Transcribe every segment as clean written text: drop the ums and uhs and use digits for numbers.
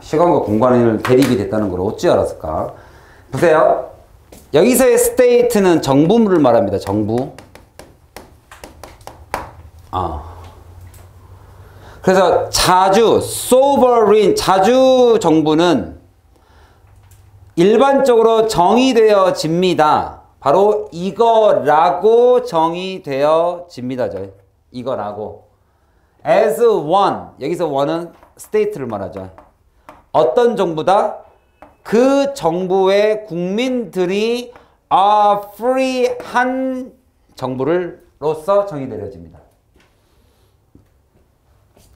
시간과 공간을 대립이 됐다는 걸 어찌 알았을까? 보세요. 여기서의 state는 정부를 말합니다. 정부. 그래서 자주, sovereign, 자주 정부는 일반적으로 정의되어집니다. 바로 이거라고 정의되어집니다. 이거라고. as one, 여기서 one은 state를 말하죠. 어떤 정부다? 그 정부의 국민들이 are free 한 정부로서 정의되어집니다.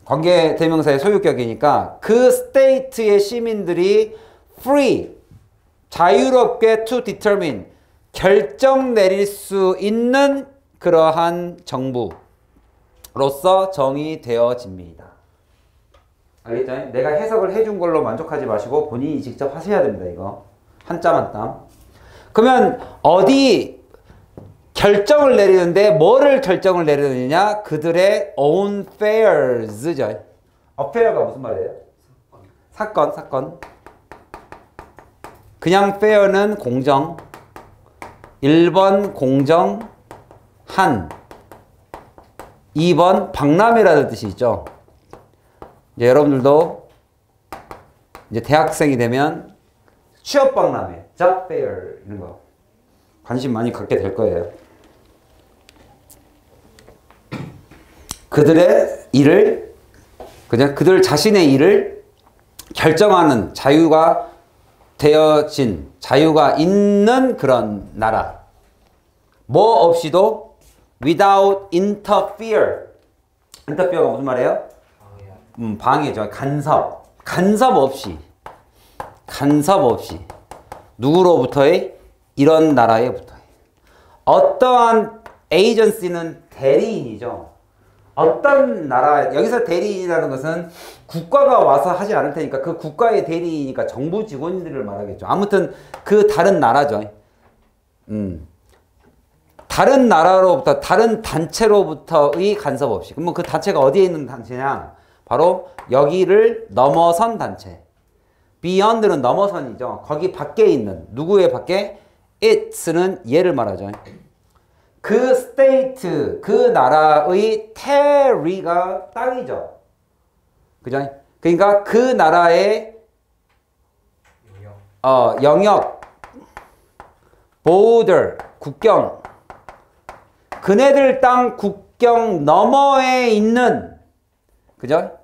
관계대명사의 소유격이니까 그 state의 시민들이 free, 자유롭게 to determine, 결정 내릴 수 있는 그러한 정부로서 정의되어집니다. 알겠죠? 내가 해석을 해준 걸로 만족하지 마시고 본인이 직접 하셔야 됩니다. 이거 한 땀 한 땀. 그러면 어디 결정을 내리는데 뭐를 결정을 내리느냐? 그들의 own affairs죠. affair가 무슨 말이에요? 사건. 그냥 fair는 공정. 1번 공정, 한. 2번 박람회라는 뜻이 있죠. 이제 여러분들도 이제 대학생이 되면 취업 박람회, job fair 이런 거 관심 많이 갖게 될 거예요. 그들의 일을 그냥 그들 자신의 일을 결정하는 자유가 되어진 자유가 있는 그런 나라. 뭐 없이도 without interfere. interfere가 무슨 말이에요? 방해죠. 간섭 없이. 누구로부터의? 이런 나라에부터의. 어떠한 에이전시는 대리인이죠. 어떤 나라, 여기서 대리인이라는 것은 국가가 와서 하지 않을 테니까 그 국가의 대리인이니까 정부 직원들을 말하겠죠. 아무튼 그 다른 나라죠. 다른 나라로부터, 다른 단체로부터의 간섭 없이. 그러면 그 단체가 어디에 있는 단체냐? 바로 여기를 넘어선 단체. beyond는 넘어선이죠. 거기 밖에 있는, 누구의 밖에? it는 얘를 말하죠. 그 스테이트, 그 나라의 terri가 땅이죠. 그죠? 그러니까 그 나라의 영역, border, 국경, 그네들 땅 국경 너머에 있는, 그죠?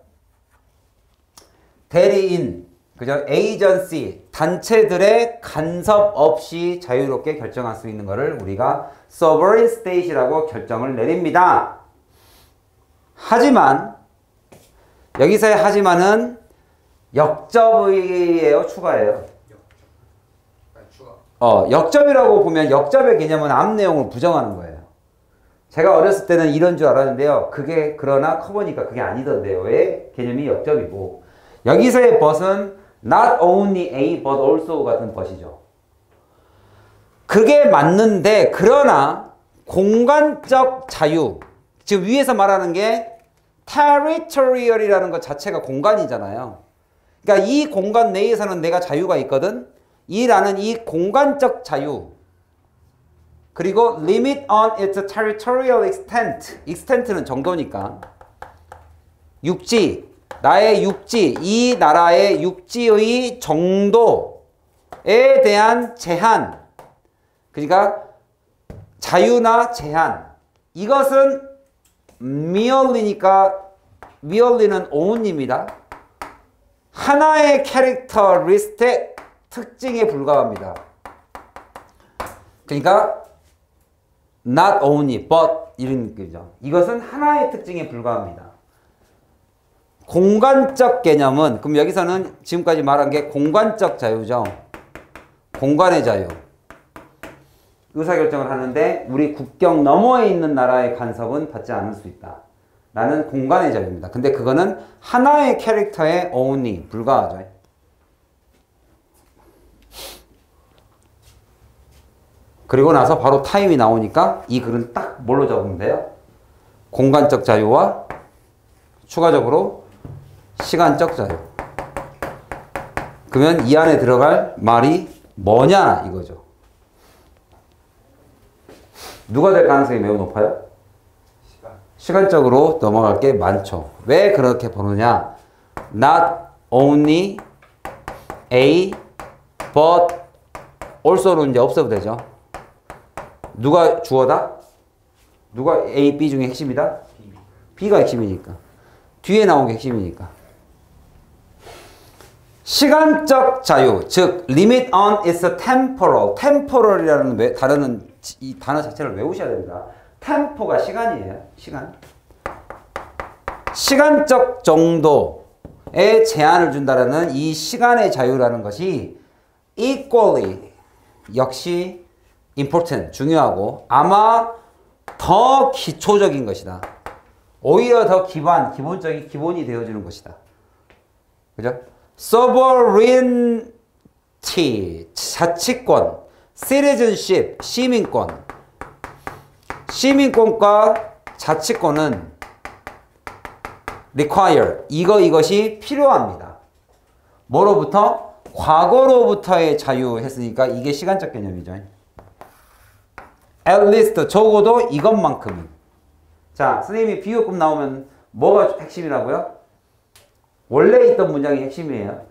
대리인, 그죠? 에이전시, 단체들의 간섭 없이 자유롭게 결정할 수 있는 것을 우리가 sovereign state이라고 결정을 내립니다. 하지만 여기서의 하지만은 역접이에요, 추가예요? 역접이라고 보면 역접의 개념은 앞 내용을 부정하는 거예요. 제가 어렸을 때는 이런 줄 알았는데요. 그게 그러나 커보니까 그게 아니던데요. 왜? 개념이 역접이고 여기서의 but은 not only a but also 같은 but이죠. 그게 맞는데 그러나 공간적 자유, 지금 위에서 말하는 게 territorial이라는 것 자체가 공간이잖아요. 그러니까 이 공간 내에서는 내가 자유가 있거든. 이라는 이 공간적 자유, 그리고 limit on its territorial extent, extent는 정도니까 육지, 나의 육지, 이 나라의 육지의 정도에 대한 제한, 그러니까 자유나 제한, 이것은 merely니까 merely는 only입니다. 하나의 캐릭터리스틱, 특징에 불과합니다. 그러니까 not only, but 이런 느낌이죠. 이것은 하나의 특징에 불과합니다. 공간적 개념은, 그럼 여기서는 지금까지 말한 게 공간적 자유죠. 공간의 자유. 의사결정을 하는데 우리 국경 너머에 있는 나라의 간섭은 받지 않을 수 있다. 라는 공간의 자유입니다. 근데 그거는 하나의 캐릭터에 only, 불과하죠. 그리고 나서 바로 타임이 나오니까 이 글은 딱 뭘로 적으면 돼요? 공간적 자유와 추가적으로 시간적 자유. 그러면 이 안에 들어갈 말이 뭐냐 이거죠. 누가 될 가능성이 매우 높아요? 시간적으로 넘어갈 게 많죠. 왜 그렇게 보느냐? Not only A, but also는 이제 없어도 되죠. 누가 주어다? 누가 A, B 중에 핵심이다? B가 핵심이니까. 뒤에 나온 게 핵심이니까. 시간적 자유, 즉 limit on is temporal. temporal이라는 단어는 이 단어 자체를 외우셔야 됩니다. 템포가 시간이에요. 시간. 시간적 정도에 제한을 준다라는 이 시간의 자유라는 것이 equally 역시 important, 중요하고 아마 더 기초적인 것이다. 오히려 더 기본적인 기본이 되어주는 것이다. 그죠? sovereignty, 자치권, citizenship, 시민권. 시민권과 자치권은 require, 이것이 필요합니다. 뭐로부터? 과거로부터의 자유 했으니까 이게 시간적 개념이죠. at least, 적어도 이것만큼은. 자, 선생님이 비교급 나오면 뭐가 핵심이라고요? 원래 있던 문장이 핵심이에요.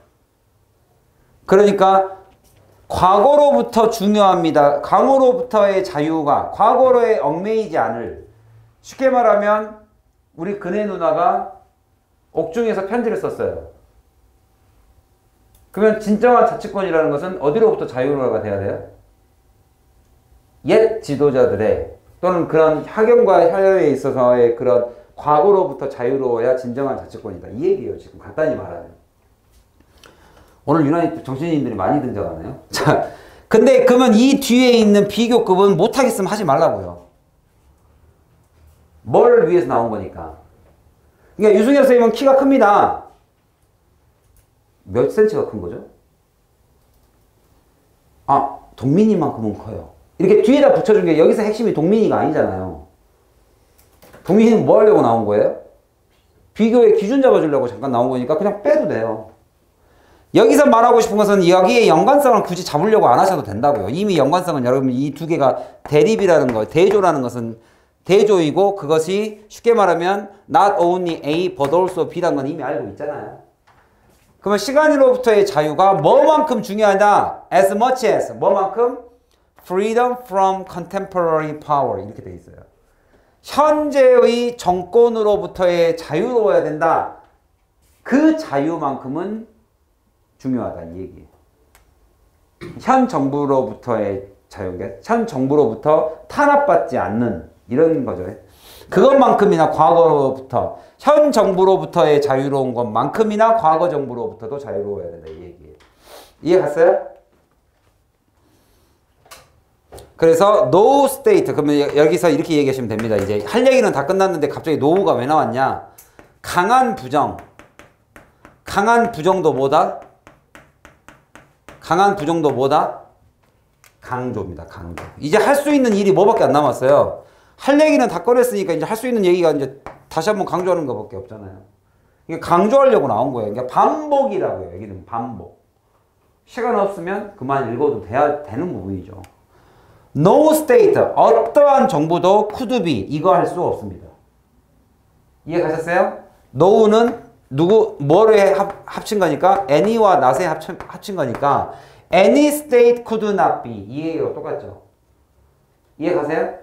그러니까 과거로부터 중요합니다. 과거로부터의 자유가 과거로에 얽매이지 않을. 쉽게 말하면 우리 그네 누나가 옥중에서 편지를 썼어요. 그러면 진정한 자치권이라는 것은 어디로부터 자유로가 돼야 돼요? 옛 지도자들의 또는 그런 학연과 혈연에 있어서의 그런 과거로부터 자유로워야 진정한 자치권이다. 이 얘기예요. 지금 간단히 말하면. 오늘 유난히 정신인들이 많이 등장하네요. 자, 근데 그러면 이 뒤에 있는 비교급은 못하겠으면 하지 말라고요. 뭘 위해서 나온 거니까. 그러니까 유승엽 선생님은 키가 큽니다. 몇 센치가 큰 거죠? 아, 동민이만큼은 커요. 이렇게 뒤에다 붙여준 게 여기서 핵심이 동민이가 아니잖아요. 동민이는 뭐 하려고 나온 거예요? 비교의 기준 잡아주려고 잠깐 나온 거니까 그냥 빼도 돼요. 여기서 말하고 싶은 것은 여기에 연관성을 굳이 잡으려고 안 하셔도 된다고요. 이미 연관성은 여러분 이 두 개가 대립이라는 거, 대조라는 것은 대조이고 그것이 쉽게 말하면 not only A but also B라는 건 이미 알고 있잖아요. 그러면 시간으로부터의 자유가 뭐만큼 중요하냐? As much as 뭐만큼? Freedom from contemporary power 이렇게 돼 있어요. 현재의 정권으로부터의 자유로워야 된다. 그 자유만큼은 중요하다 이 얘기예요. 현 정부로부터의 자유가 현 정부로부터 탄압받지 않는 이런 거죠. 그것만큼이나 과거로부터 현 정부로부터의 자유로운 것만큼이나 과거 정부로부터도 자유로워야 된다 이 얘기예요. 이해 갔어요? 그래서 no state 그러면 여기서 이렇게 얘기하시면 됩니다. 이제 할 얘기는 다 끝났는데 갑자기 no가 왜 나왔냐? 강한 부정. 강한 부정도 뭐다? 강한 부정도 뭐다? 강조입니다. 강조. 이제 할 수 있는 일이 뭐밖에 안 남았어요. 할 얘기는 다 꺼냈으니까 이제 할 수 있는 얘기가 이제 다시 한번 강조하는 것밖에 없잖아요. 이게 강조하려고 나온 거예요. 그러니까 반복이라고요. 여기는 반복. 시간 없으면 그만 읽어도 되는 부분이죠. No state, 어떠한 정부도 could be, 이거 할 수 없습니다. 이해 가셨어요? no는 뭐를 합친 거니까 any와 not에 합친 거니까 any state could not be 이 얘기가 똑같죠. 이해 가세요?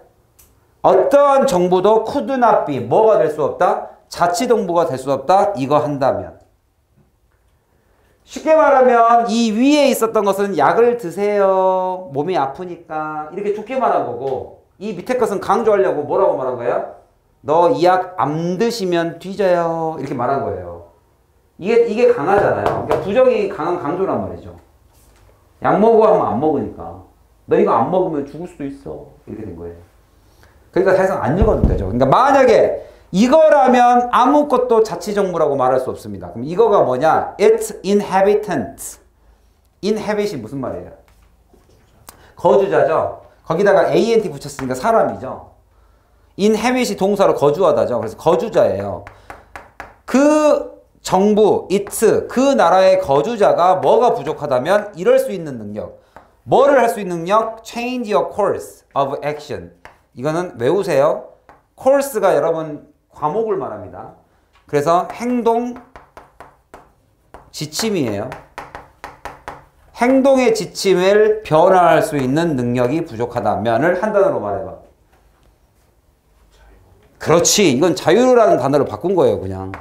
어떠한 정부도 could not be 뭐가 될 수 없다? 자치정부가 될 수 없다. 이거 한다면 쉽게 말하면 이 위에 있었던 것은 약을 드세요. 몸이 아프니까 이렇게 좋게 말한 거고 이 밑에 것은 강조하려고 뭐라고 말한 거예요? 너 이 약 안 드시면 뒤져요. 이렇게 말한 거예요. 이게 강하잖아요. 그러니까 부정이 강한 강조란 말이죠. 약 먹어 하면 안 먹으니까. 너 이거 안 먹으면 죽을 수도 있어. 이렇게 된 거예요. 그러니까 사실상 안 읽어도 되죠. 그러니까 만약에 이거라면 아무것도 자치정부라고 말할 수 없습니다. 그럼 이거가 뭐냐? Its inhabitant. inhabit이 무슨 말이에요? 거주자죠. 거기다가 ant 붙였으니까 사람이죠. inhabit이 동사로 거주하다죠. 그래서 거주자예요. 그 정부, it, 그 나라의 거주자가 뭐가 부족하다면 이럴 수 있는 능력. 뭐를 할 수 있는 능력? Change your course of action. 이거는 외우세요. course가 여러분 과목을 말합니다. 그래서 행동 지침이에요. 행동의 지침을 변화할 수 있는 능력이 부족하다면을 한 단어로 말해봐. 그렇지. 이건 자유라는 단어를 바꾼 거예요, 그냥.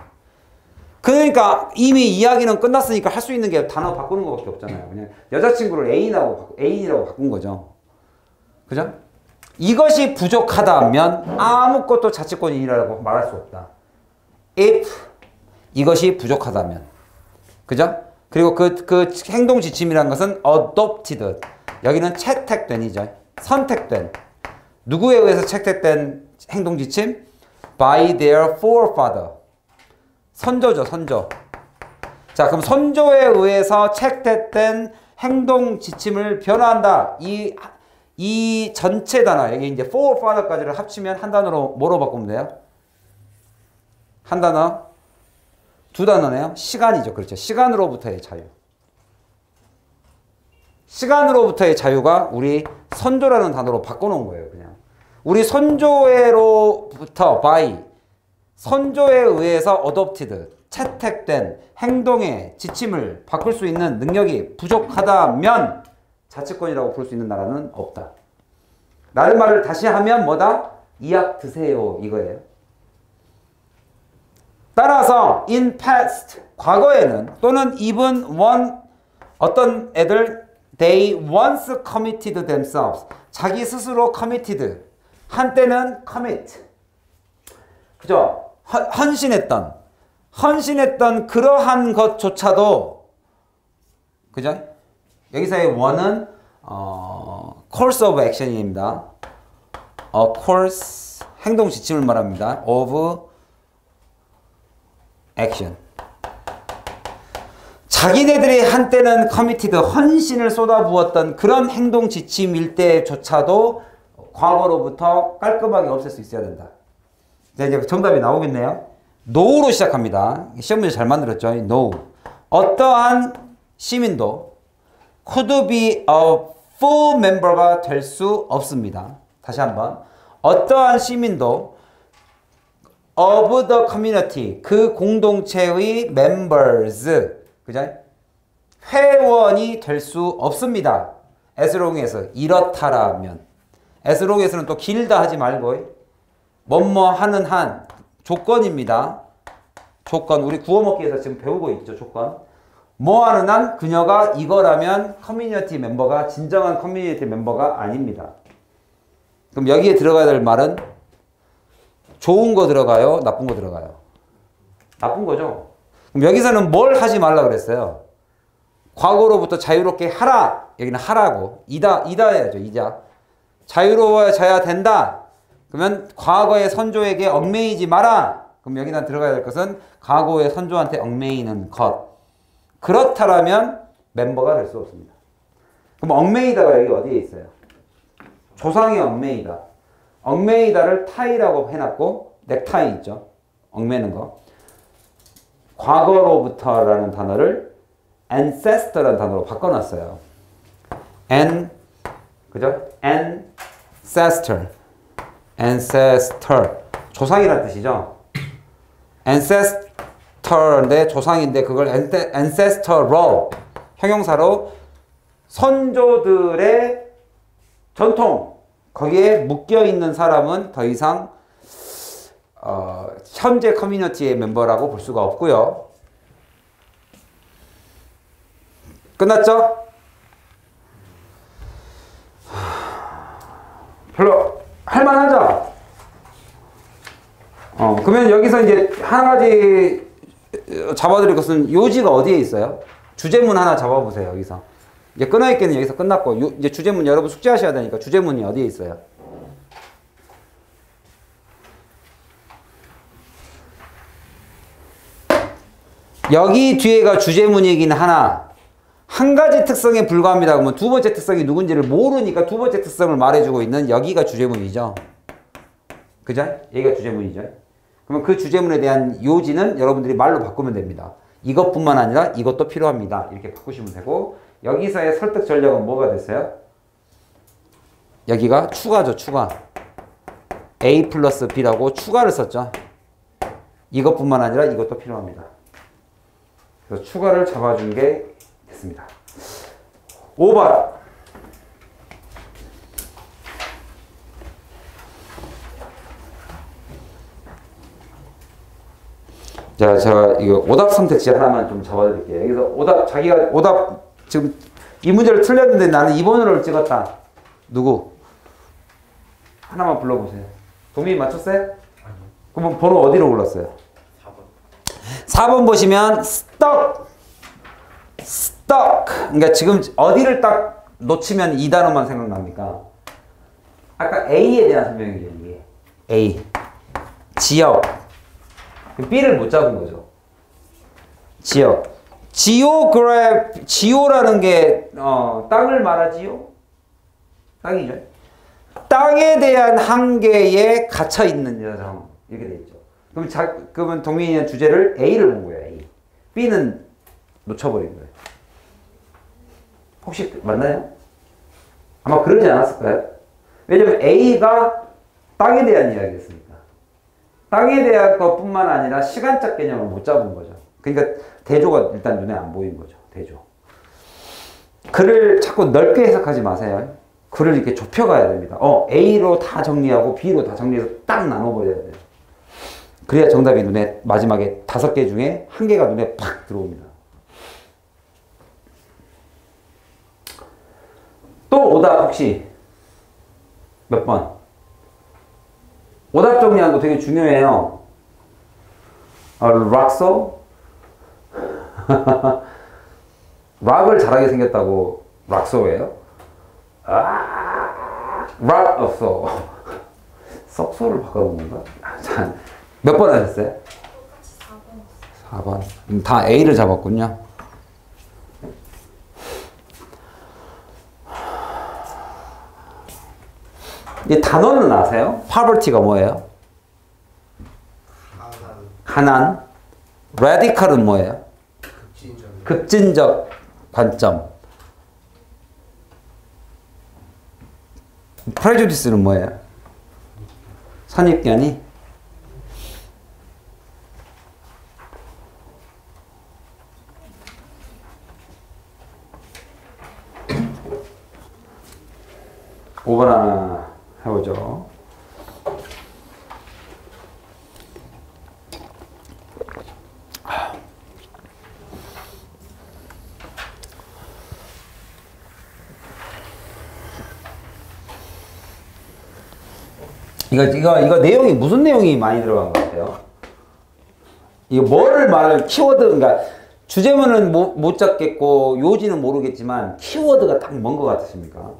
그러니까 이미 이야기는 끝났으니까 할 수 있는 게 단어 바꾸는 것밖에 없잖아요. 그냥 여자친구를 애인이라고 바꾼 거죠. 그죠? 이것이 부족하다면 아무것도 자치권이라고 말할 수 없다. if 이것이 부족하다면. 그죠? 그리고 그 행동 지침이라는 것은 adopted. 여기는 채택된이죠. 선택된. 누구에 의해서 채택된 행동 지침? by their forefather. 선조죠, 선조. 자, 그럼 선조에 의해서 채택된 행동 지침을 변화한다. 이 전체 단어, 여기 이제 forefather까지를 합치면 한 단어로 뭐로 바꾸면 돼요? 한 단어? 두 단어네요. 시간이죠. 그렇죠. 시간으로부터의 자유. 시간으로부터의 자유가 우리 선조라는 단어로 바꿔놓은 거예요. 그냥. 우리 선조로부터 by 선조에 의해서 adopted 채택된 행동의 지침을 바꿀 수 있는 능력이 부족하다면 자치권이라고 부를 수 있는 나라는 없다. 다른 말을 다시 하면 뭐다? 이약 드세요 이거예요. 따라서 in past 과거에는 또는 even one 어떤 애들 they once committed themselves 자기 스스로 committed 한때는 commit 그죠? 헌신했던 그러한 것조차도 그죠? 여기서의 one은 course of action입니다. course 행동 지침을 말합니다. of action. 자기네들이 한때는 committed, 헌신을 쏟아부었던 그런 행동 지침일 때조차도 과거로부터 깔끔하게 없앨 수 있어야 된다. 이제 정답이 나오겠네요. no로 시작합니다. 시험 문제 잘 만들었죠? no. 어떠한 시민도 could be a full member가 될 수 없습니다. 다시 한번. 어떠한 시민도 of the community, 그 공동체의 members, 그죠? 회원이 될 수 없습니다. as long as, 이렇다라면. as long as는 또 길다 하지 말고, 뭐뭐 하는 한, 조건입니다. 조건, 우리 구어먹기에서 지금 배우고 있죠, 조건. 뭐 하는 한, 그녀가 이거라면 커뮤니티 멤버가, 진정한 커뮤니티 멤버가 아닙니다. 그럼 여기에 들어가야 될 말은 좋은 거 들어가요? 나쁜 거 들어가요? 나쁜 거죠. 그럼 여기서는 뭘 하지 말라 그랬어요? 과거로부터 자유롭게 하라. 여기는 하라고. 이다 해야죠. 이자. 자유로워져야 된다. 그러면 과거의 선조에게 얽매이지 마라. 그럼 여기다 들어가야 될 것은 과거의 선조한테 얽매이는 것. 그렇다라면 멤버가 될 수 없습니다. 그럼 얽매이다가 여기 어디에 있어요? 조상이 얽매이다. 얽매이다를 타이라고 해놨고 넥타이 있죠. 얽매는 거. 과거로부터라는 단어를 ancestor라는 단어로 바꿔놨어요. 그죠? ancestor. 조상이라는 뜻이죠. ancestor인데 조상인데 그걸 ancestral 형용사로 선조들의 전통 거기에 묶여있는 사람은 더 이상 현재 커뮤니티의 멤버라고 볼 수가 없고요. 끝났죠? 별로 할만하죠? 그러면 여기서 이제 한 가지 잡아드릴 것은 요지가 어디에 있어요? 주제문 하나 잡아보세요. 여기서 이제 끊어있기는 여기서 끝났고 이제 주제문 여러분 숙제하셔야 되니까 주제문이 어디에 있어요? 여기 뒤에가 주제문이긴 하나 한 가지 특성에 불과합니다. 그러면 두 번째 특성이 누군지를 모르니까 두 번째 특성을 말해주고 있는 여기가 주제문이죠. 그죠? 여기가 주제문이죠. 그러면 그 주제문에 대한 요지는 여러분들이 말로 바꾸면 됩니다. 이것뿐만 아니라 이것도 필요합니다. 이렇게 바꾸시면 되고 여기서의 설득 전략은 뭐가 됐어요? 여기가 추가죠. 추가. A 플러스 B라고 추가를 썼죠. 이것뿐만 아니라 이것도 필요합니다. 그래서 추가를 잡아준 게 됐습니다. 5번. 자, 제가 이거 오답 선택지 하나만 좀 잡아드릴게요. 여기서 오답, 지금 이 문제를 틀렸는데 나는 2번으로 찍었다. 누구? 하나만 불러보세요. 도민이 맞췄어요? 아니요. 그럼 번호 어디로 골랐어요? 4번. 4번 보시면 stuck. 그러니까 지금 어디를 딱 놓치면 이 단어만 생각납니까? 아까 A에 대한 설명이죠, 이게. A. 지역. B를 못 잡은 거죠. 지역. 지오라는 게 땅을 말하지요? 땅이죠. 땅에 대한 한계에 갇혀 있는 여성 이렇게 돼 있죠. 그러면 동민이는 주제를 A를 본 거예요. A. B는 놓쳐버린 거예요. 혹시 맞나요? 아마 그러지 않았을까요? 왜냐면 A가 땅에 대한 이야기였으니까. 땅에 대한 것뿐만 아니라 시간적 개념을 못 잡은 거죠. 그러니까 대조가 일단 눈에 안 보인 거죠. 대조. 글을 자꾸 넓게 해석하지 마세요. 글을 이렇게 좁혀가야 됩니다. A로 다 정리하고 B로 다 정리해서 딱 나눠버려야 돼요. 그래야 정답이 눈에 마지막에 5개 중에 1개가 눈에 팍 들어옵니다. 또 오답 혹시 몇 번? 오답 정리하는 거 되게 중요해요. 락소? 락을 잘하게 생겼다고 락소예요? 락 없어. 썩소를 바꿔놓은 건가? 몇 번 하셨어요? 4번. 다 A를 잡았군요. 이 단어는 아세요? poverty가 뭐예요? 가난. radical은 뭐예요? 급진적 관점. prejudice는 뭐예요? 선입견이. (5번) 하나 해보죠. 이거 내용이 무슨 내용이 많이 들어간 것 같아요? 이거 뭐를 말을 키워드, 그러니까 주제문은 못 잡겠고 요지는 모르겠지만 키워드가 딱 뭔 것 같으십니까?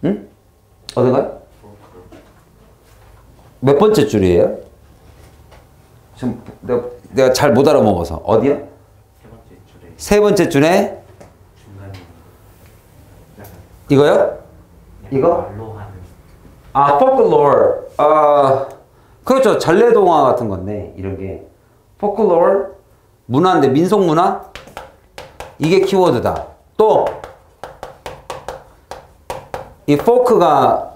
응? 어떤가요? 몇 번째 줄이에요? 지금 내가 잘 못 알아먹어서. 어디요? 세 번째 줄에 이거요? 이거? folklore. 그렇죠. 전래동화 같은 건데 이런 게 folklore 문화인데 민속문화 이게 키워드다. 또 이 포크가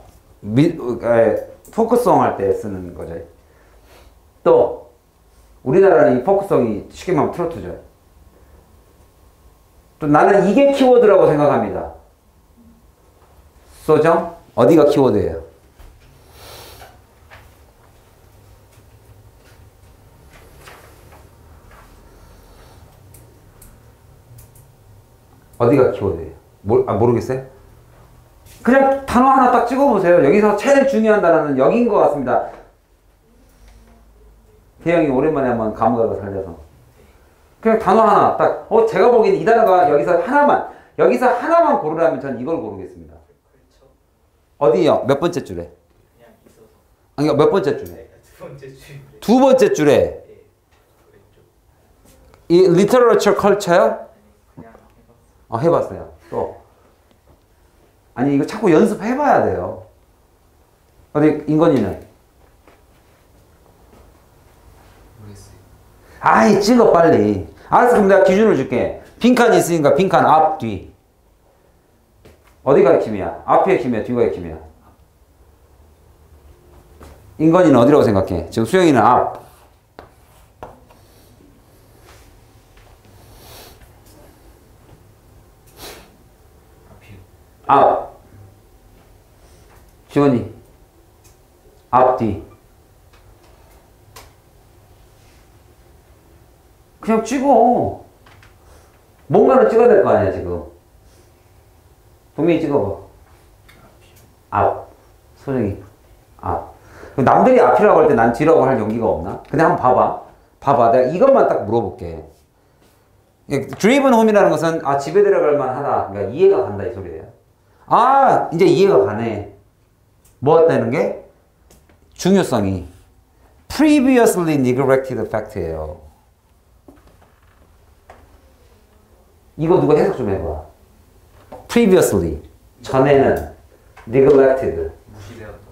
포크송 할 때 쓰는 거죠. 또 우리나라는 이 포크송이 쉽게 말하면 트로트죠. 또 나는 이게 키워드라고 생각합니다. 소정? 어디가 키워드예요? 어디가 키워드예요? 모르겠어요? 그냥 단어 하나 딱 찍어보세요. 여기서 제일 중요한 단어는 여기인 것 같습니다. 대형이 오랜만에 한번 감옥에 살려서. 그냥 단어 하나 딱, 제가 보기엔 이 단어가 여기서 하나만 고르라면 전 이걸 고르겠습니다. 어디요? 몇 번째 줄에? 그냥 있어서. 아니, 몇 번째 줄에? 네, 두 번째 줄에. 두 번째 줄에. 네, 그랬죠. 이 literature culture요? 그냥 해봤어요. 해봤어요. 또. 아니, 이거 자꾸 연습해봐야 돼요. 어디 인건이는? 모르겠어요. 아이 찍어 빨리. 알았어 그럼 내가 기준을 줄게. 빈칸이 있으니까 빈칸 앞, 뒤. 어디가 핵심이야? 앞이 핵심이야? 뒤가 핵심이야? 인건이는 어디라고 생각해? 지금 수영이는 앞. 앞이요. 앞. 지원이 앞, 뒤. 그냥 찍어. 뭔가를 찍어야 될 거 아니야 지금. 동민이 찍어봐. 앞. 소정이 앞. 남들이 앞이라고 할 때 난 뒤라고 할 용기가 없나? 근데 한번 봐봐. 봐봐. 내가 이것만 딱 물어볼게. driven home이라는 것은 아 집에 들어갈 만하다. 그러니까 이해가 간다 이 소리예요. 아 이제 이해가 가네. 뭐였다는 게? 중요성이 previously neglected fact예요. 이거 누가 해석 좀 해봐. previously 전에는 neglected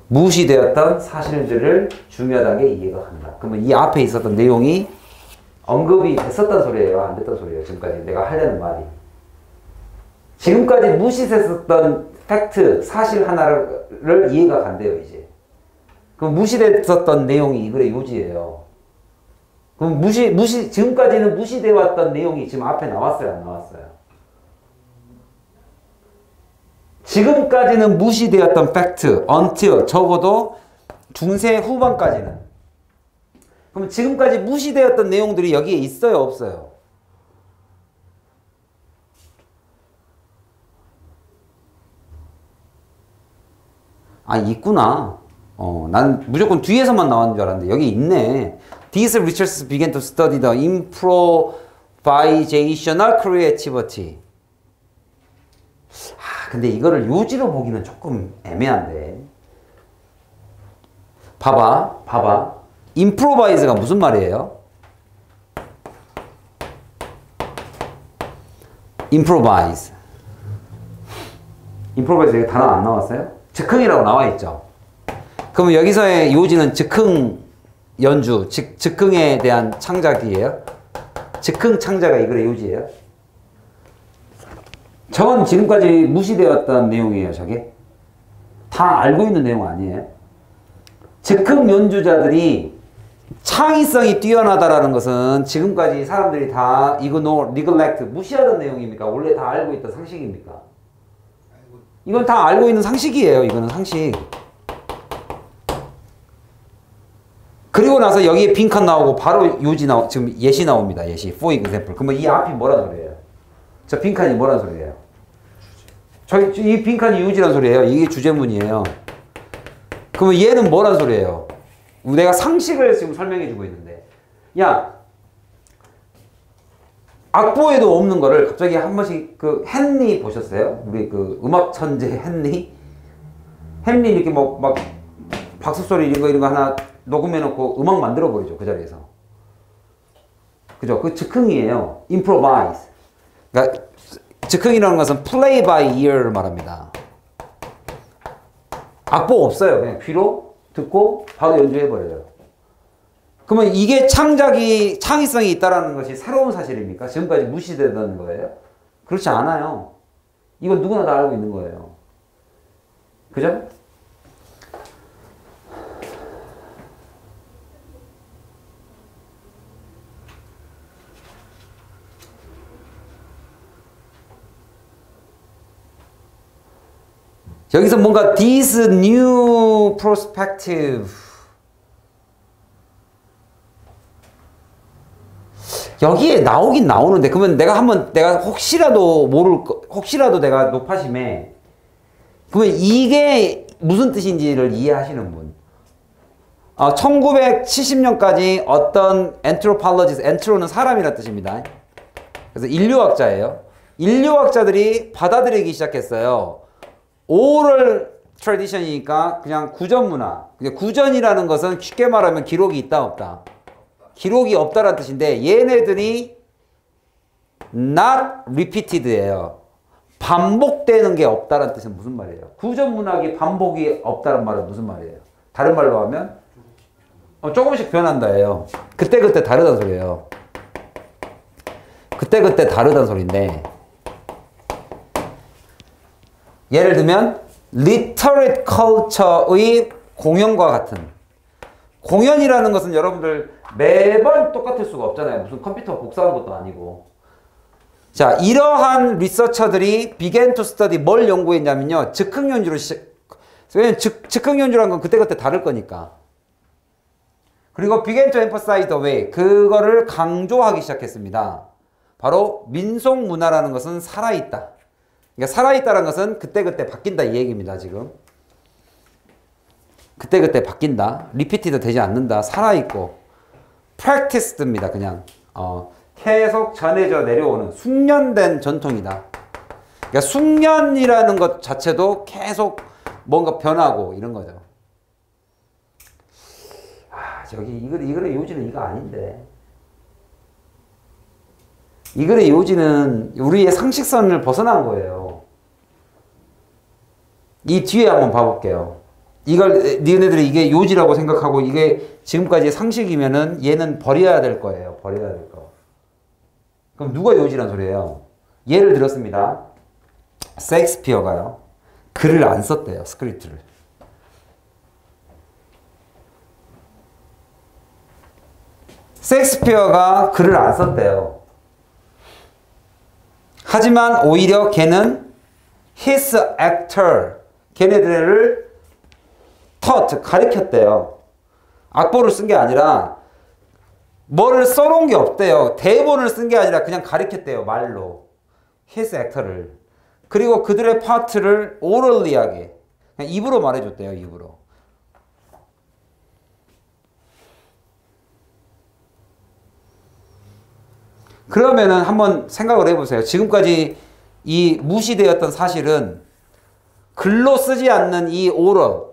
무시되었던 사실들을 중요하다는 게 이해가 간다. 그러면 이 앞에 있었던 내용이 언급이 됐었단 소리예요? 안 됐던 소리예요? 지금까지 내가 하려는 말이. 지금까지 무시됐었던 팩트, 사실 하나를 이해가 간대요, 이제. 그럼 무시됐었던 내용이 이거의 요지예요. 그럼 지금까지는 무시되어 왔던 내용이 지금 앞에 나왔어요, 안 나왔어요? 지금까지는 무시되었던 팩트, until, 적어도 중세 후반까지는. 그럼 지금까지 무시되었던 내용들이 여기에 있어요, 없어요? 아, 있구나. 난 무조건 뒤에서만 나왔는 줄 알았는데 여기 있네. These researchers began to study the improvisational creativity. 아, 근데 이거를 요지로 보기는 조금 애매한데. 봐봐. improvise가 무슨 말이에요? improvise 여기 단어 안 나왔어요? 즉흥이라고 나와 있죠. 그러면 여기서의 요지는 즉흥 연주, 즉흥에 대한 창작이에요. 즉흥 창작가 이거의 요지예요. 저건 지금까지 무시되었던 내용이에요. 저게 다 알고 있는 내용 아니에요. 즉흥 연주자들이 창의성이 뛰어나다라는 것은 지금까지 사람들이 다 neglect 무시하던 내용입니까? 원래 다 알고 있던 상식입니까? 이건 다 알고 있는 상식이에요. 이거는 상식. 그리고 나서 여기에 빈칸 나오고 바로 요지 지금 예시 나옵니다. 예시. For example. 그러면 이 앞이 뭐란 소리예요? 저 빈칸이 뭐란 소리예요? 이 빈칸이 요지란 소리예요. 이게 주제문이에요. 그러면 얘는 뭐란 소리예요? 내가 상식을 지금 설명해 주고 있는데. 야, 악보에도 없는 거를 갑자기 한 번씩 그 헨리 보셨어요? 우리 그 음악 천재 헨리? 헨리 이렇게 막 박수 소리 이런 거 하나 녹음해 놓고 음악 만들어 버리죠. 그 자리에서. 그죠? 그 즉흥이에요. improvise. 그러니까 즉흥이라는 것은 play by ear를 말합니다. 악보 없어요. 그냥 귀로 듣고 바로 연주해 버려요. 그러면 이게 창의성이 있다라는 것이 새로운 사실입니까? 지금까지 무시되던 거예요? 그렇지 않아요. 이건 누구나 다 알고 있는 거예요. 그죠? 여기서 뭔가 this new perspective 여기에 나오긴 나오는데 그러면 내가 혹시라도 내가 높아심에 그러면 이게 무슨 뜻인지를 이해하시는 분 1970년까지 어떤 엔트로는 사람이라는 뜻입니다. 그래서 인류학자예요. 인류학자들이 받아들이기 시작했어요. 오럴 트래디션이니까 그냥 구전 문화. 구전이라는 것은 쉽게 말하면 기록이 있다 없다. 기록이 없다라는 뜻인데 얘네들이 not repeated예요. 반복되는 게 없다라는 뜻은 무슨 말이에요? 구전 문학이 반복이 없다는 말은 무슨 말이에요? 다른 말로 하면 조금씩 변한다예요. 그때그때 다르다는 소리예요. 그때그때 다르다는 소리인데 예를 들면 literate culture의 공연과 같은 공연이라는 것은 여러분들 매번 똑같을 수가 없잖아요. 무슨 컴퓨터 복사하는 것도 아니고. 자, 이러한 리서처들이 began to study 뭘 연구했냐면요. 즉흥 연주로 왜냐면 즉흥 연주라는 건 그때그때 다를 거니까. 그리고 began to emphasize the way 그거를 강조하기 시작했습니다. 바로 민속 문화라는 것은 살아있다. 그러니까 살아있다는 것은 그때그때 바뀐다 이 얘기입니다. 지금. 그때그때 바뀐다. 리피티드 되지 않는다. 살아있고 practiced입니다. 그냥 계속 전해져 내려오는 숙련된 전통이다. 그러니까 숙련이라는 것 자체도 계속 뭔가 변하고 이런 거죠. 저기 이 글의 요지는 이거 아닌데. 이 글의 요지는 우리의 상식선을 벗어난 거예요. 이 뒤에 한번 봐볼게요. 이걸 니네들이 이게 요지라고 생각하고 이게 지금까지의 상식이면은 얘는 버려야 될 거예요. 버려야 될 거. 그럼 누가 요지란 소리예요? 예를 들었습니다. 셰익스피어가요. 글을 안 썼대요. 스크립트를. 셰익스피어가 글을 안 썼대요. 하지만 오히려 걔는 his actor, 걔네들을 taught, 가르쳤대요. 악보를 쓴 게 아니라 뭐를 써놓은 게 없대요. 대본을 쓴 게 아니라 그냥 가르쳤대요. 말로. his actor를. 그리고 그들의 파트를 orally하게 그냥 입으로 말해줬대요. 입으로. 그러면은 한번 생각을 해보세요. 지금까지 이 무시되었던 사실은 글로 쓰지 않는 이 오럴,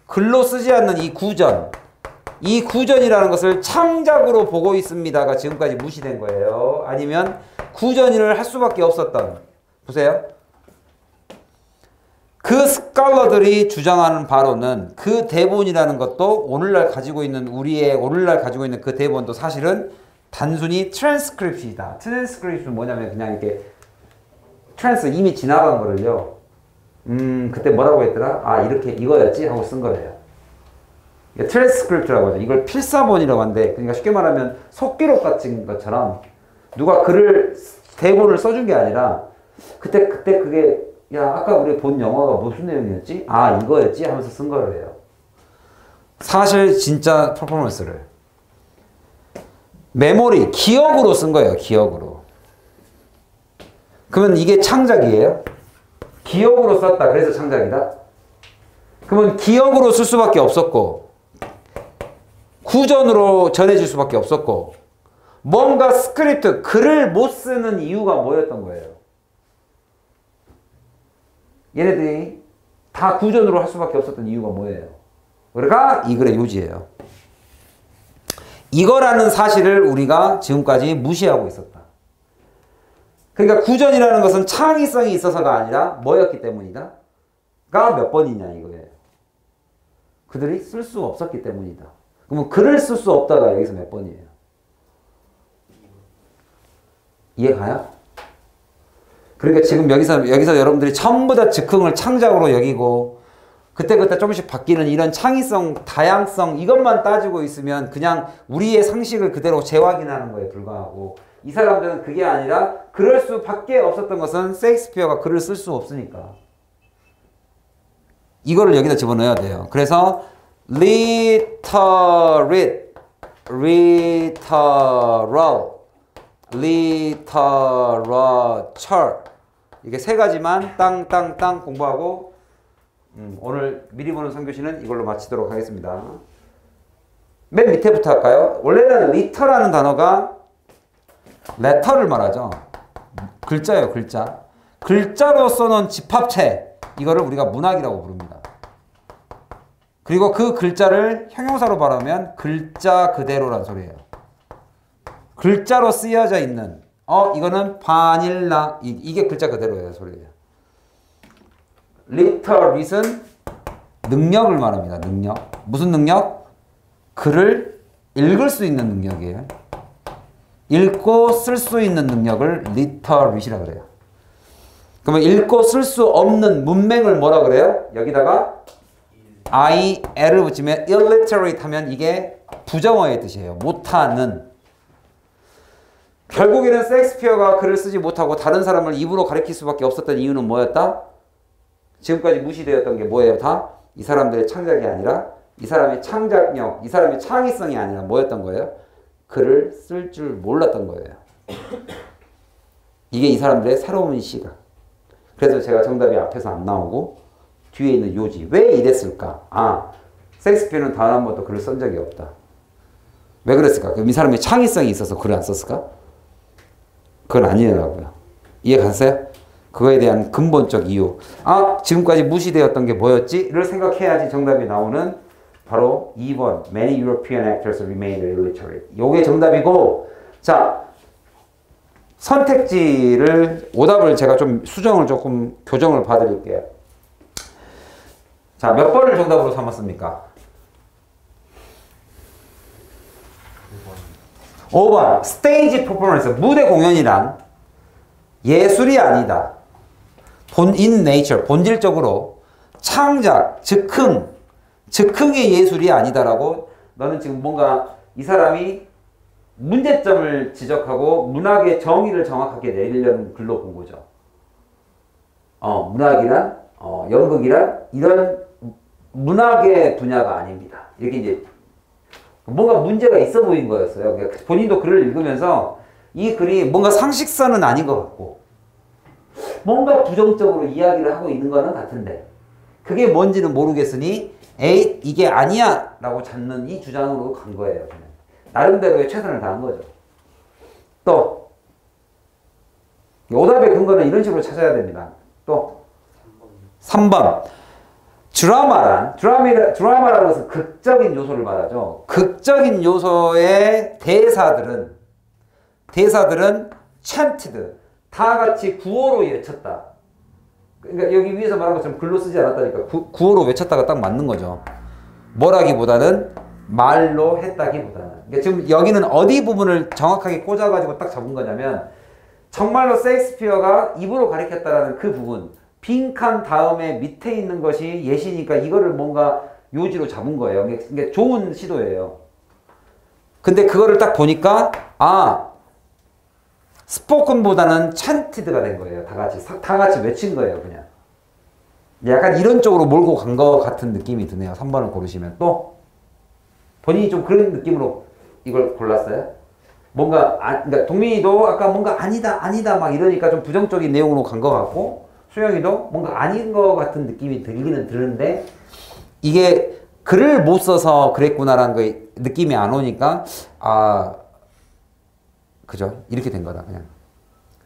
글로 쓰지 않는 이 구전, 이 구전이라는 것을 창작으로 보고 있습니다가 지금까지 무시된 거예요. 아니면 구전을 할 수밖에 없었던, 보세요. 그 스칼러들이 주장하는 바로는 그 대본이라는 것도 오늘날 가지고 있는 오늘날 가지고 있는 그 대본도 사실은 단순히 트랜스크립트이다. 트랜스크립트는 뭐냐면 그냥 이렇게 이미 지나간 거를요. 그때 뭐라고 했더라? 아, 이렇게 이거였지 하고 쓴 거예요. 트랜스크립트라고 하죠. 이걸 필사본이라고 하는데, 그러니까 쉽게 말하면 속기록 같은 것처럼 누가 대본을 써준 게 아니라 그때 그게 야, 아까 우리 본 영화가 무슨 내용이었지? 아, 이거였지 하면서 쓴 거예요. 사실 진짜 퍼포먼스를 메모리, 기억으로 쓴 거예요. 기억으로. 그러면 이게 창작이에요? 기억으로 썼다. 그래서 창작이다? 그러면 기억으로 쓸 수밖에 없었고 구전으로 전해질 수밖에 없었고 뭔가 스크립트, 글을 못 쓰는 이유가 뭐였던 거예요? 얘네들이 다 구전으로 할 수밖에 없었던 이유가 뭐예요? 그러니까 이 글의 요지예요. 이거라는 사실을 우리가 지금까지 무시하고 있었다. 그러니까 구전이라는 것은 창의성이 있어서가 아니라 뭐였기 때문이다? 가 몇 번이냐 이거예요. 그들이 쓸 수 없었기 때문이다. 그러면 글을 쓸 수 없다가 여기서 몇 번이에요? 이해가요? 그러니까 지금 여기서 여러분들이 전부 다 즉흥을 창작으로 여기고 그때그때 조금씩 바뀌는 이런 창의성, 다양성 이것만 따지고 있으면 그냥 우리의 상식을 그대로 재확인하는 거에 불과하고 이 사람들은 그게 아니라 그럴 수밖에 없었던 것은 셰익스피어가 글을 쓸 수 없으니까 이거를 여기다 집어넣어야 돼요. 그래서 literate, literal, literature 이게 세 가지만 땅땅땅 공부하고 오늘 미리 보는 선교시는 이걸로 마치도록 하겠습니다. 맨 밑에부터 할까요? 원래는 litter라는 단어가 letter를 말하죠. 글자예요, 글자. 글자로 써놓은 집합체, 이거를 우리가 문학이라고 부릅니다. 그리고 그 글자를 형용사로 말하면 글자 그대로란 소리예요. 글자로 쓰여져 있는 이거는 바닐라, 이게 글자 그대로예요 소리예요. literate은 능력을 말합니다. 능력. 무슨 능력? 글을 읽을 수 있는 능력이에요. 읽고 쓸 수 있는 능력을 literacy라 그래요. 그러면 읽고 쓸 수 없는 문맹을 뭐라 그래요? 여기다가 IL을 붙이면 illiterate 하면 이게 부정어의 뜻이에요. 못하는. 결국에는 셰익스피어가 글을 쓰지 못하고 다른 사람을 입으로 가리킬 수밖에 없었던 이유는 뭐였다? 지금까지 무시되었던 게 뭐예요? 다? 이 사람들의 창작이 아니라 이 사람의 창작력, 이 사람의 창의성이 아니라 뭐였던 거예요? 글을 쓸 줄 몰랐던 거예요. 이게 이 사람들의 새로운 시각. 그래서 제가 정답이 앞에서 안 나오고 뒤에 있는 요지. 왜 이랬을까? 아, 셰익스피어는 단 한 번도 글을 쓴 적이 없다. 왜 그랬을까? 그럼 이 사람의 창의성이 있어서 글을 안 썼을까? 그건 아니더라고요. 이해 갔어요? 그거에 대한 근본적 이유. 아, 지금까지 무시되었던 게 뭐였지?를 생각해야지 정답이 나오는 바로 2번. Many European actors remained illiterate. 요게 정답이고, 자, 선택지를, 오답을 제가 좀 수정을 조금 교정을 봐드릴게요. 자, 몇 번을 정답으로 삼았습니까? 5번. 스테이지 퍼포먼스. 무대 공연이란 예술이 아니다. in nature. 본질적으로 창작, 즉흥의 예술이 아니다라고 너는 지금 뭔가 이 사람이 문제점을 지적하고 문학의 정의를 정확하게 내리려는 글로 본 거죠. 문학이란, 연극이란 이런 문학의 분야가 아닙니다. 이렇게 이제 뭔가 문제가 있어 보인 거였어요. 그러니까 본인도 글을 읽으면서 이 글이 뭔가 상식선은 아닌 것 같고 뭔가 부정적으로 이야기를 하고 있는 거는 같은데 그게 뭔지는 모르겠으니 에이 이게 아니야 라고 찾는 이 주장으로 간 거예요. 그냥. 나름대로의 최선을 다한 거죠. 또 오답의 근거는 이런 식으로 찾아야 됩니다. 또 3번. 드라마라는 것은 극적인 요소를 말하죠. 극적인 요소의 대사들은 chanted, 다 같이 구호로 외쳤다. 그러니까 여기 위에서 말한 것처럼 글로 쓰지 않았다니까 구호로 외쳤다가 딱 맞는 거죠. 뭐라기보다는 말로 했다기보다는. 그러니까 지금 여기는 어디 부분을 정확하게 꽂아가지고 딱 잡은 거냐면 정말로 셰익스피어가 입으로 가리켰다라는 그 부분. 빈칸 다음에 밑에 있는 것이 예시니까 이거를 뭔가 요지로 잡은 거예요. 그러니까 좋은 시도예요. 근데 그거를 딱 보니까 스포큰보다는 찬티드가 된 거예요. 다 같이 외친 거예요. 그냥. 약간 이런 쪽으로 몰고 간 것 같은 느낌이 드네요. 3번을 고르시면. 또 본인이 좀 그런 느낌으로 이걸 골랐어요. 뭔가 그러니까 동민이도 아까 뭔가 아니다 막 이러니까 좀 부정적인 내용으로 간 것 같고 수영이도 뭔가 아닌 것 같은 느낌이 들기는 드는데 이게 글을 못 써서 그랬구나라는 거 느낌이 안 오니까 그죠? 이렇게 된 거다 그냥.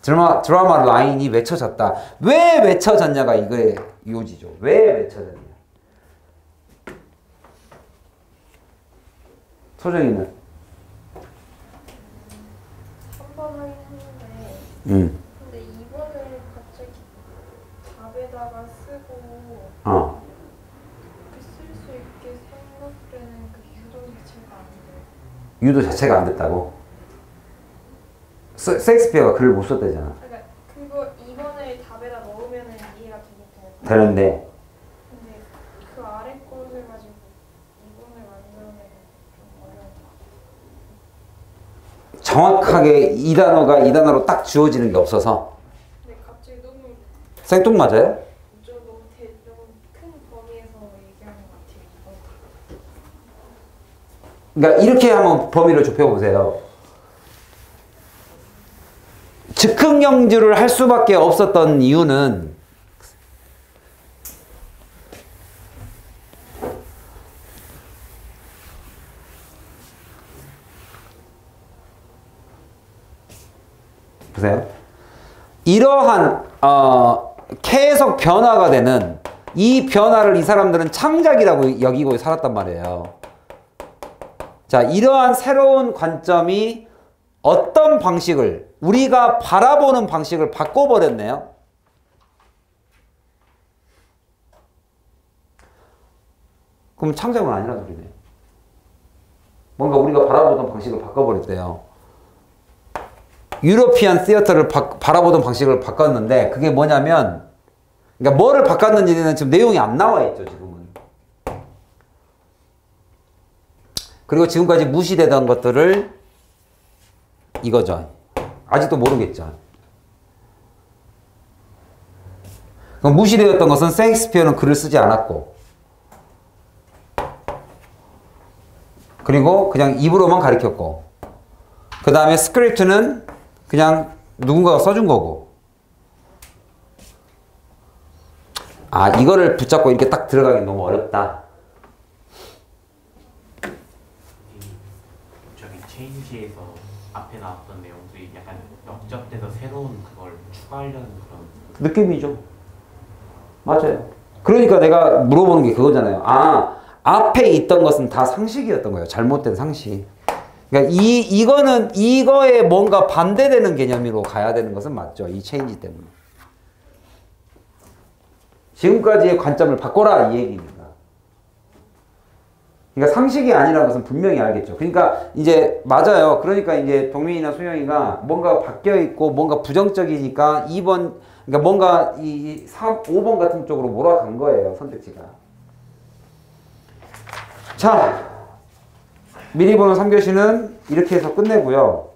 드라마 라인이 외쳐졌다. 왜 외쳐졌냐가 이거의 요지죠. 왜 외쳐졌냐. 소정이는? 3번 하긴 했는데 근데 2번을 갑자기 답에다가 쓰고 쓸 수 있게 생각되는 그 유도 자체가 안 돼요. 유도 자체가 안 됐다고? 셰익스피어가 글을 못 썼다잖아. 그러니까 그거 2번을 답에다 넣으면 이해가 되겠고 되는데 근데 그 아래 것을 가지고 2번을 만들어내는 좀 어려운 정확하게 이 단어가 이 단어로 딱 주어지는 게 없어서 근데 갑자기 너무 생뚱맞아요? 너무 큰 범위에서 얘기하는 것 같아요. 그러니까 이렇게 한번 범위를 좁혀보세요. 즉흥영주를 할 수밖에 없었던 이유는 보세요. 이러한 계속 변화가 되는 이 변화를 이 사람들은 창작이라고 여기고 살았단 말이에요. 자, 이러한 새로운 관점이 어떤 방식을 우리가 바라보는 방식을 바꿔버렸네요. 그럼 창작은 아니란 소리네. 뭔가 우리가 바라보던 방식을 바꿔버렸대요. 유러피안 시어터를 바라보던 방식을 바꿨는데 그게 뭐냐면 그러니까 뭐를 바꿨는지는 지금 내용이 안 나와 있죠, 지금은. 그리고 지금까지 무시되던 것들을 이거죠. 아직도 모르겠죠. 그럼 무시되었던 것은 셰익스피어는 글을 쓰지 않았고 그리고 그냥 입으로만 가르쳤고 그 다음에 스크립트는 그냥 누군가가 써준 거고 아 이거를 붙잡고 이렇게 딱 들어가기 너무 어렵다. 저기 체인지에서 앞에 나왔던 내용들이 약간 역접돼서 새로운 그걸 추가하려는 그런 느낌이죠. 맞아요. 그러니까 내가 물어보는 게 그거잖아요. 아 앞에 있던 것은 다 상식이었던 거예요. 잘못된 상식. 그러니까 이거에 뭔가 반대되는 개념으로 가야 되는 것은 맞죠. 이 체인지 때문에. 지금까지의 관점을 바꿔라 이 얘기입니다. 그러니까 상식이 아니라는 것은 분명히 알겠죠. 그러니까 이제 맞아요. 그러니까 이제 동민이나 수영이가 뭔가 바뀌어 있고 뭔가 부정적이니까 2번 그러니까 뭔가 이 5번 같은 쪽으로 몰아간 거예요. 선택지가. 자, 미리 보는 3교시는 이렇게 해서 끝내고요.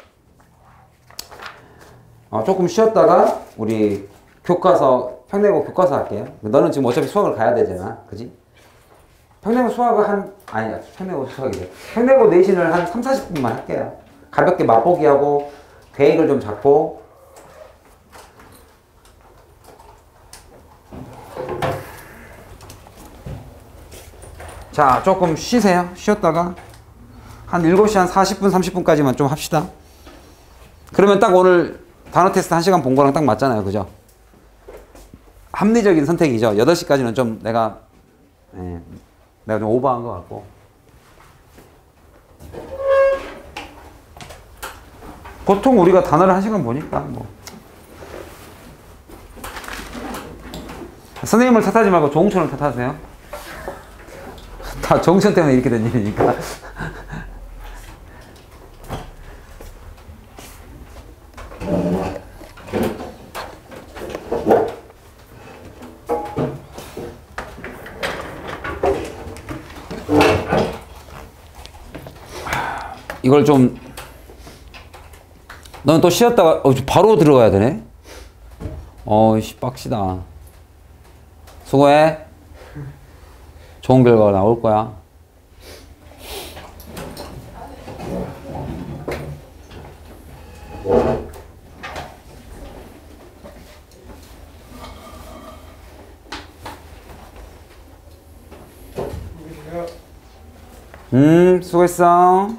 조금 쉬었다가 우리 교과서 평내고 교과서 할게요. 너는 지금 어차피 수학을 가야 되잖아. 그지? 평내고 수학을 평내고 수학이래. 평내고 내신을 한 3, 40분만 할게요. 가볍게 맛보기 하고 계획을 좀 잡고 자, 조금 쉬세요. 쉬었다가 한 7시 한 40분, 30분까지만 좀 합시다. 그러면 딱 오늘 단어 테스트 1시간 본 거랑 딱 맞잖아요. 그죠? 합리적인 선택이죠. 8시까지는 좀 내가 좀 오버한 것 같고. 보통 우리가 단어를 1시간 보니까 뭐. 선생님을 탓하지 말고 조홍천을 탓하세요. 다 정천 때문에 이렇게 된 일이니까. 이걸 좀 너는 또 쉬었다가 바로 들어가야 되네. 빡시다. 수고해. 좋은 결과가 나올 거야. 수고했어.